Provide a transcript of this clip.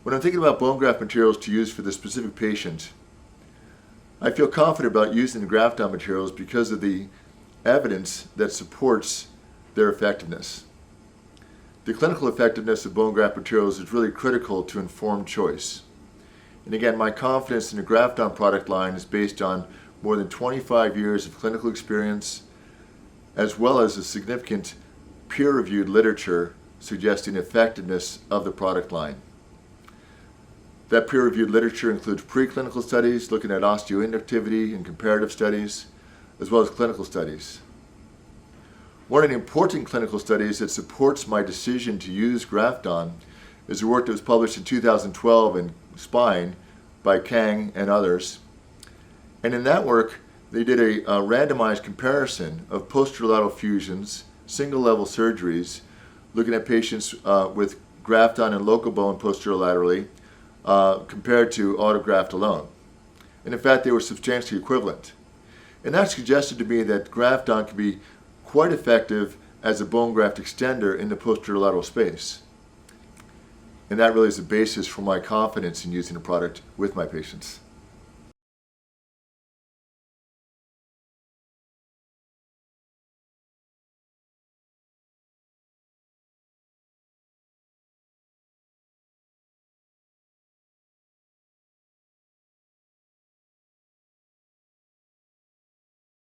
When I'm thinking about bone graft materials to use for this specific patient, I feel confident about using the Grafton materials because of the evidence that supports their effectiveness. The clinical effectiveness of bone graft materials is really critical to informed choice. And again, my confidence in the Grafton product line is based on more than 25 years of clinical experience, as well as a significant peer-reviewed literature suggesting effectiveness of the product line. That peer-reviewed literature includes preclinical studies looking at osteoinductivity and comparative studies, as well as clinical studies. One of the important clinical studies that supports my decision to use Grafton is the work that was published in 2012 in Spine by Kang and others. And in that work, they did a randomized comparison of posterolateral fusions, single-level surgeries, looking at patients with Grafton and local bone posterolaterally compared to autograft alone. And in fact, they were substantially equivalent. And that suggested to me that Grafton could be quite effective as a bone graft extender in the posterolateral space. And that really is the basis for my confidence in using the product with my patients.